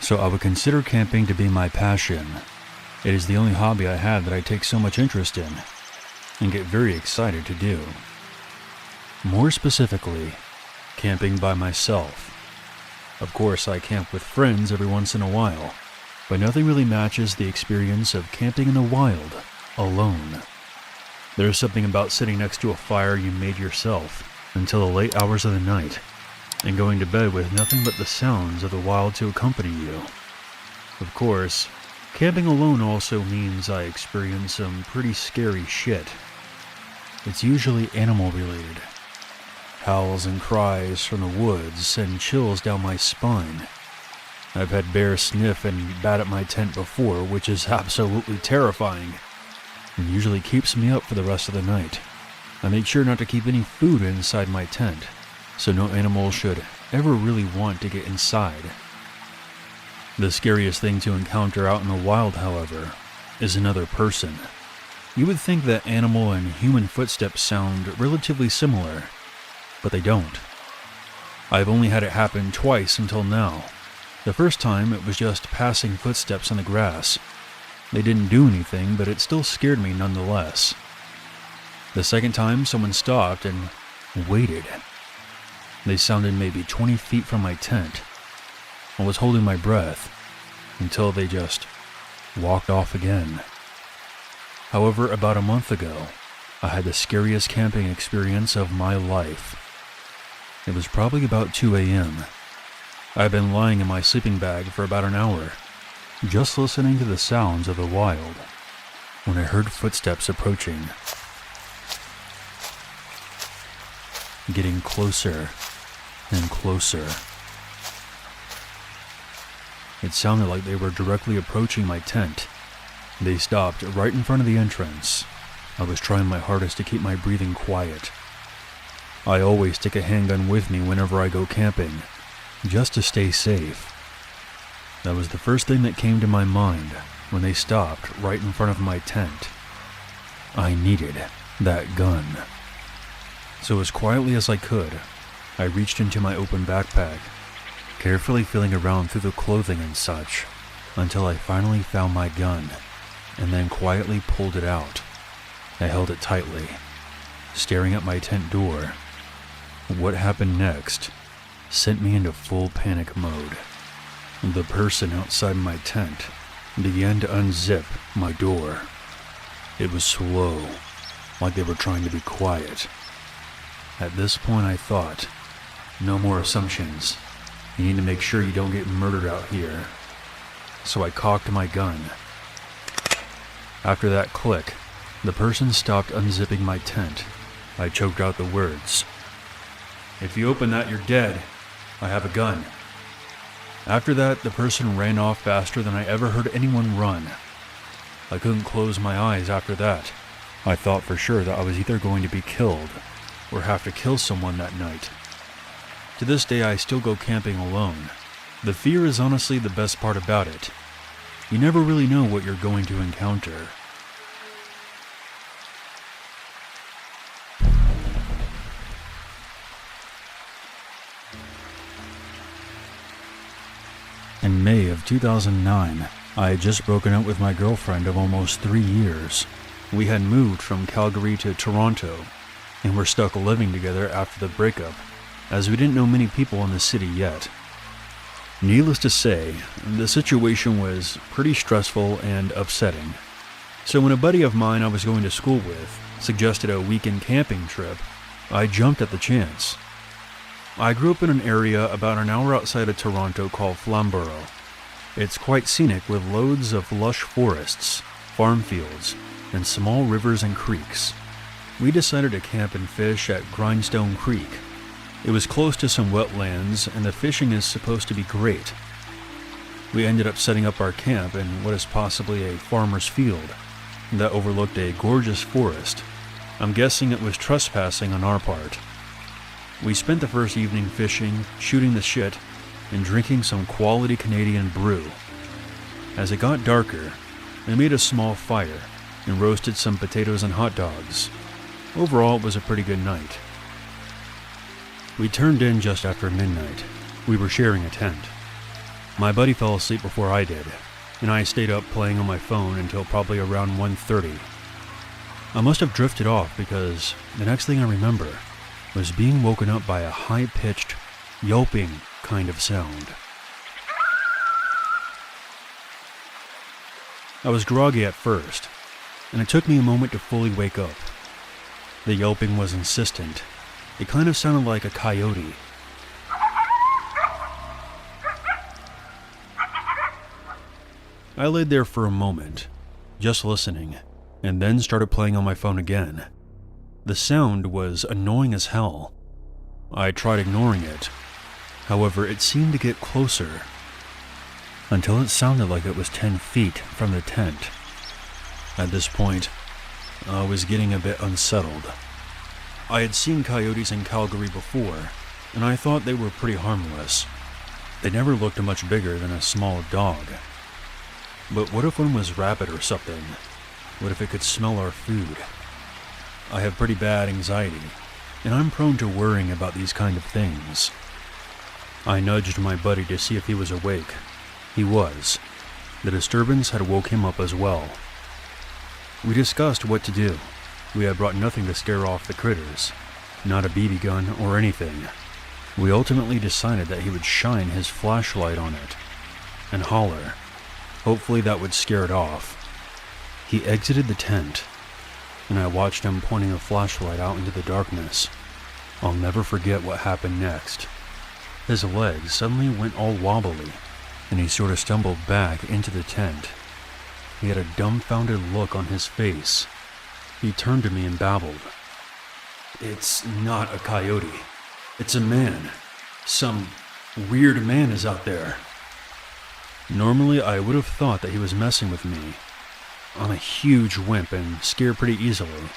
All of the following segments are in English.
so I would consider camping to be my passion. It is the only hobby I have that I take so much interest in and get very excited to do. More specifically, camping by myself. Of course, I camp with friends every once in a while, but nothing really matches the experience of camping in the wild, alone. There's something about sitting next to a fire you made yourself until the late hours of the night, and going to bed with nothing but the sounds of the wild to accompany you. Of course, camping alone also means I experience some pretty scary shit. It's usually animal related. Howls and cries from the woods send chills down my spine. I've had bears sniff and bat at my tent before, which is absolutely terrifying, and usually keeps me up for the rest of the night. I make sure not to keep any food inside my tent, so no animal should ever really want to get inside. The scariest thing to encounter out in the wild, however, is another person. You would think that animal and human footsteps sound relatively similar, but they don't. I've only had it happen twice until now. The first time, it was just passing footsteps on the grass. They didn't do anything, but it still scared me nonetheless. The second time, someone stopped and waited. They sounded maybe 20 feet from my tent. I was holding my breath until they just walked off again. However, about a month ago, I had the scariest camping experience of my life. It was probably about 2 a.m. I'd been lying in my sleeping bag for about an hour, just listening to the sounds of the wild, when I heard footsteps approaching. Getting closer and closer. It sounded like they were directly approaching my tent. They stopped right in front of the entrance. I was trying my hardest to keep my breathing quiet. I always take a handgun with me whenever I go camping, just to stay safe. That was the first thing that came to my mind when they stopped right in front of my tent. I needed that gun. So as quietly as I could, I reached into my open backpack, carefully feeling around through the clothing and such, until I finally found my gun, and then quietly pulled it out. I held it tightly, staring at my tent door. What happened next sent me into full panic mode. The person outside my tent began to unzip my door. It was slow, like they were trying to be quiet. At this point I thought, no more assumptions. You need to make sure you don't get murdered out here. So I cocked my gun. After that click, the person stopped unzipping my tent. I choked out the words, "If you open that, you're dead. I have a gun." After that, the person ran off faster than I ever heard anyone run. I couldn't close my eyes after that. I thought for sure that I was either going to be killed or have to kill someone that night. To this day, I still go camping alone. The fear is honestly the best part about it. You never really know what you're going to encounter. In May of 2009, I had just broken up with my girlfriend of almost 3 years. We had moved from Calgary to Toronto, and were stuck living together after the breakup, as we didn't know many people in the city yet. Needless to say, the situation was pretty stressful and upsetting. So when a buddy of mine I was going to school with suggested a weekend camping trip, I jumped at the chance. I grew up in an area about an hour outside of Toronto called Flamborough. It's quite scenic with loads of lush forests, farm fields, and small rivers and creeks. We decided to camp and fish at Grindstone Creek. It was close to some wetlands, and the fishing is supposed to be great. We ended up setting up our camp in what is possibly a farmer's field that overlooked a gorgeous forest. I'm guessing it was trespassing on our part. We spent the first evening fishing, shooting the shit, and drinking some quality Canadian brew. As it got darker, we made a small fire and roasted some potatoes and hot dogs. Overall, it was a pretty good night. We turned in just after midnight. We were sharing a tent. My buddy fell asleep before I did, and I stayed up playing on my phone until probably around 1:30. I must have drifted off because the next thing I remember was being woken up by a high-pitched, yelping kind of sound. I was groggy at first, and it took me a moment to fully wake up. The yelping was insistent. It kind of sounded like a coyote. I laid there for a moment, just listening, and then started playing on my phone again. The sound was annoying as hell. I tried ignoring it. However, it seemed to get closer, until it sounded like it was 10 feet from the tent. At this point, I was getting a bit unsettled. I had seen coyotes in Calgary before, and I thought they were pretty harmless. They never looked much bigger than a small dog. But what if one was rabid or something? What if it could smell our food? I have pretty bad anxiety, and I'm prone to worrying about these kind of things. I nudged my buddy to see if he was awake. He was. The disturbance had woke him up as well. We discussed what to do. We had brought nothing to scare off the critters, not a BB gun or anything. We ultimately decided that he would shine his flashlight on it and holler. Hopefully that would scare it off. He exited the tent, and I watched him pointing a flashlight out into the darkness. I'll never forget what happened next. His legs suddenly went all wobbly, and he sort of stumbled back into the tent. He had a dumbfounded look on his face. He turned to me and babbled. "It's not a coyote. It's a man. Some weird man is out there." Normally, I would have thought that he was messing with me. I'm a huge wimp and scared pretty easily.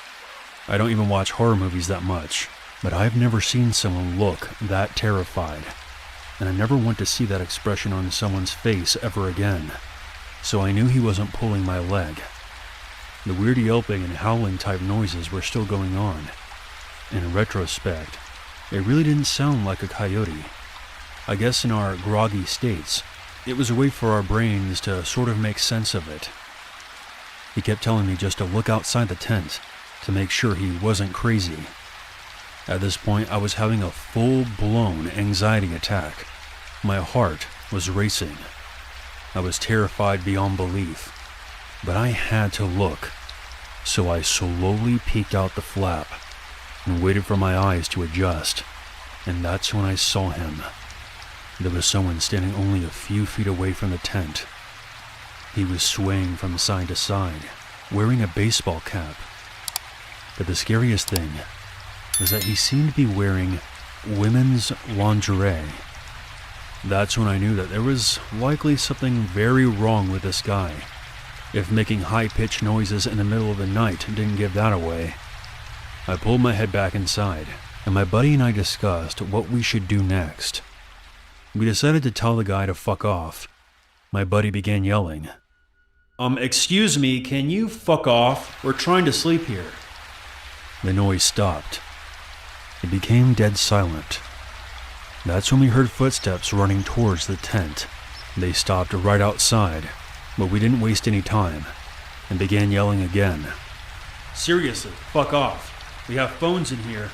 I don't even watch horror movies that much, but I've never seen someone look that terrified, and I never want to see that expression on someone's face ever again. So I knew he wasn't pulling my leg. The weird yelping and howling type noises were still going on. In retrospect, it really didn't sound like a coyote. I guess in our groggy states, it was a way for our brains to sort of make sense of it. He kept telling me just to look outside the tent to make sure he wasn't crazy. At this point, I was having a full-blown anxiety attack. My heart was racing. I was terrified beyond belief, but I had to look. So I slowly peeked out the flap and waited for my eyes to adjust, and that's when I saw him. There was someone standing only a few feet away from the tent. He was swaying from side to side, wearing a baseball cap. But the scariest thing was that he seemed to be wearing women's lingerie. That's when I knew that there was likely something very wrong with this guy, if making high-pitched noises in the middle of the night didn't give that away. I pulled my head back inside, and my buddy and I discussed what we should do next. We decided to tell the guy to fuck off. My buddy began yelling, Excuse me, can you fuck off? We're trying to sleep here." The noise stopped. It became dead silent. That's when we heard footsteps running towards the tent. They stopped right outside, but we didn't waste any time, and began yelling again. "Seriously, fuck off. We have phones in here,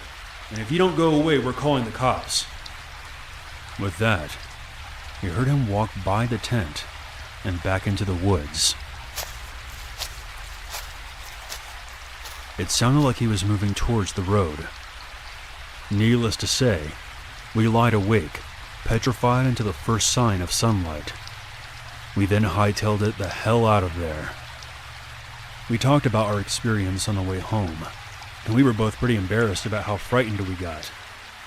and if you don't go away, we're calling the cops." With that, we heard him walk by the tent and back into the woods. It sounded like he was moving towards the road. Needless to say, we lied awake, petrified until the first sign of sunlight. We then hightailed it the hell out of there. We talked about our experience on the way home, and we were both pretty embarrassed about how frightened we got.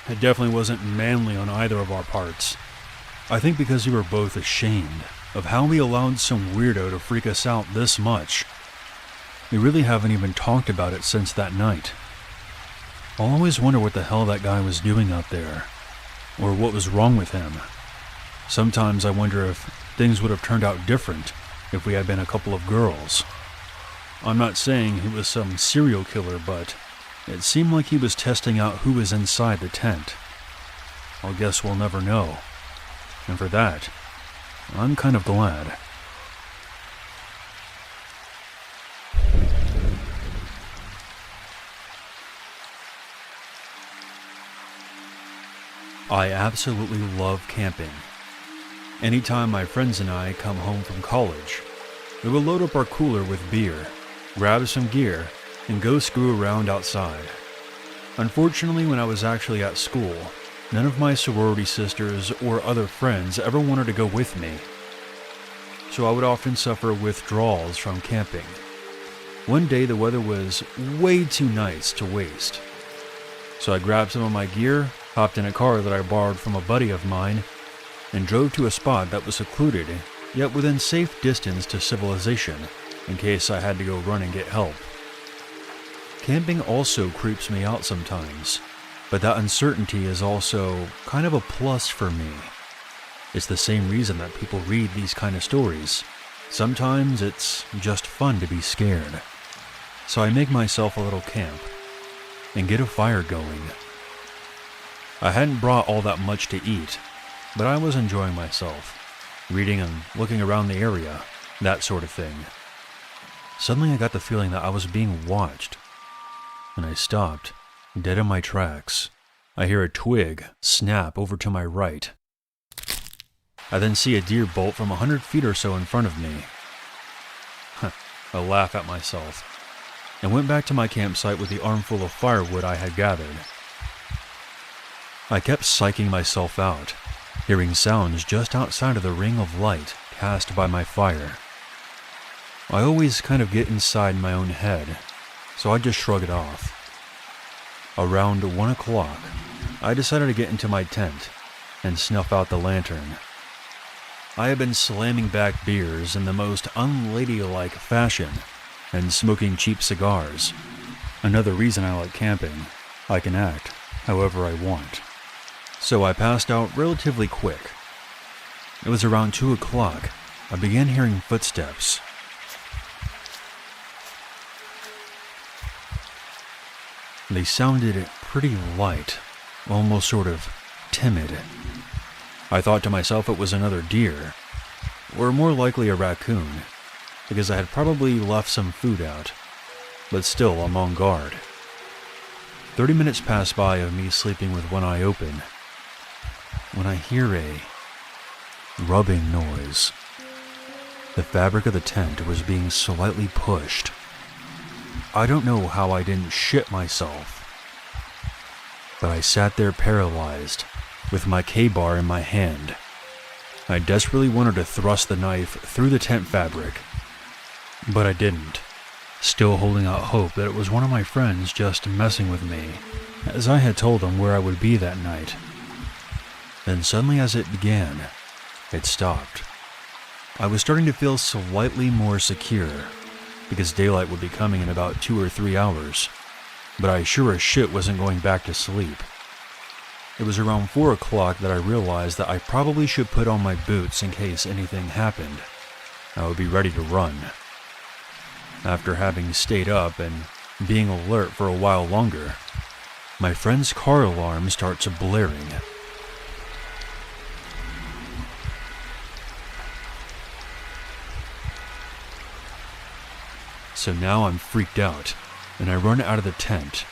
It definitely wasn't manly on either of our parts. I think because we were both ashamed of how we allowed some weirdo to freak us out this much. We really haven't even talked about it since that night. I'll always wonder what the hell that guy was doing out there, or what was wrong with him. Sometimes I wonder if things would have turned out different if we had been a couple of girls. I'm not saying he was some serial killer, but it seemed like he was testing out who was inside the tent. I guess we'll never know. And for that, I'm kind of glad. I absolutely love camping. Anytime my friends and I come home from college, we will load up our cooler with beer, grab some gear, and go screw around outside. Unfortunately, when I was actually at school, none of my sorority sisters or other friends ever wanted to go with me, so I would often suffer withdrawals from camping. One day the weather was way too nice to waste, so I grabbed some of my gear, hopped in a car that I borrowed from a buddy of mine, and drove to a spot that was secluded, yet within safe distance to civilization, in case I had to go run and get help. Camping also creeps me out sometimes, but that uncertainty is also kind of a plus for me. It's the same reason that people read these kind of stories. Sometimes it's just fun to be scared. So I make myself a little camp and get a fire going. I hadn't brought all that much to eat, but I was enjoying myself, reading and looking around the area, that sort of thing. Suddenly I got the feeling that I was being watched, and I stopped, dead in my tracks. I hear a twig snap over to my right. I then see a deer bolt from 100 feet or so in front of me. I laugh at myself, and went back to my campsite with the armful of firewood I had gathered. I kept psyching myself out, hearing sounds just outside of the ring of light cast by my fire. I always kind of get inside my own head, so I just shrug it off. Around 1 o'clock, I decided to get into my tent and snuff out the lantern. I had been slamming back beers in the most unladylike fashion and smoking cheap cigars. Another reason I like camping, I can act however I want. So I passed out relatively quick. It was around 2 o'clock. I began hearing footsteps. They sounded pretty light, almost sort of timid. I thought to myself it was another deer, or more likely a raccoon, because I had probably left some food out, but still I'm on guard. 30 minutes passed by of me sleeping with one eye open, when I hear a rubbing noise. The fabric of the tent was being slightly pushed. I don't know how I didn't shit myself, but I sat there paralyzed, with my K-bar in my hand. I desperately wanted to thrust the knife through the tent fabric, but I didn't, still holding out hope that it was one of my friends just messing with me, as I had told them where I would be that night. Then suddenly as it began, it stopped. I was starting to feel slightly more secure, because daylight would be coming in about 2 or 3 hours, but I sure as shit wasn't going back to sleep. It was around 4 o'clock that I realized that I probably should put on my boots in case anything happened. I would be ready to run. After having stayed up and being alert for a while longer, my friend's car alarm starts blaring. So now I'm freaked out, and I run out of the tent.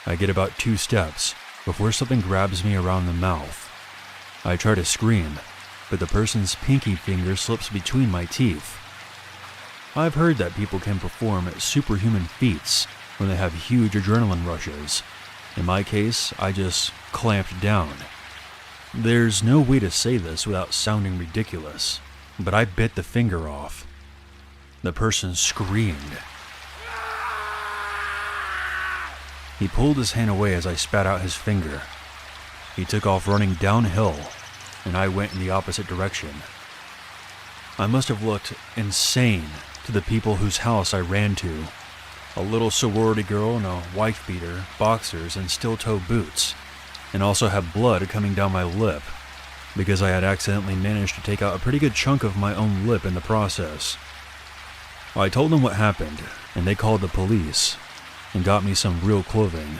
I get about 2 steps before something grabs me around the mouth. I try to scream, but the person's pinky finger slips between my teeth. I've heard that people can perform superhuman feats when they have huge adrenaline rushes. In my case, I just clamped down. There's no way to say this without sounding ridiculous, but I bit the finger off. The person screamed. He pulled his hand away as I spat out his finger. He took off running downhill, and I went in the opposite direction. I must have looked insane to the people whose house I ran to. A little sorority girl in a wife beater, boxers, and steel-toe boots, and also had blood coming down my lip, because I had accidentally managed to take out a pretty good chunk of my own lip in the process. I told them what happened, and they called the police, and got me some real clothing.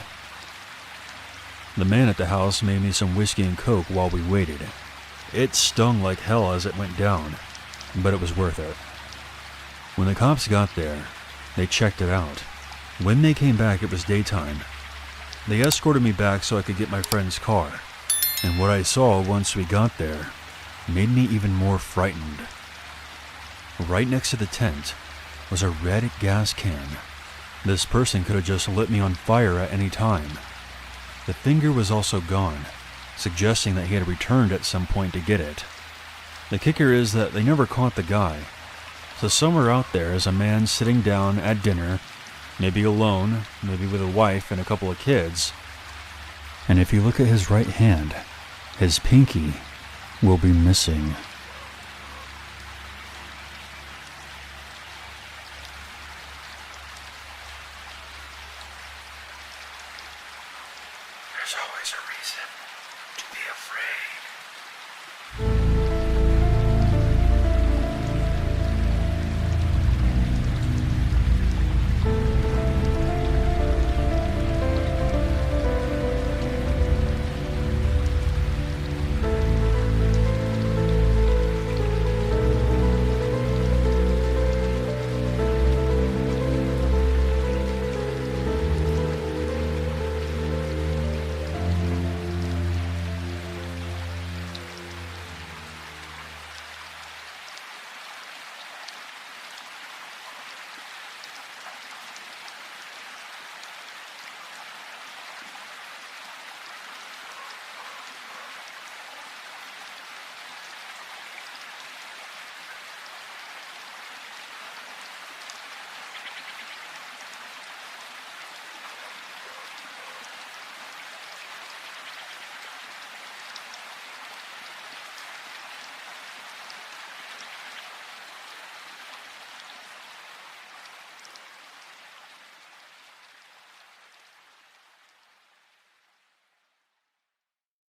The man at the house made me some whiskey and coke while we waited. It stung like hell as it went down, but it was worth it. When the cops got there, they checked it out. When they came back, it was daytime. They escorted me back so I could get my friend's car, and what I saw once we got there made me even more frightened. Right next to the tent was a red gas can. This person could have just lit me on fire at any time. The finger was also gone, suggesting that he had returned at some point to get it. The kicker is that they never caught the guy. So somewhere out there is a man sitting down at dinner, maybe alone, maybe with a wife and a couple of kids. And if you look at his right hand, his pinky will be missing.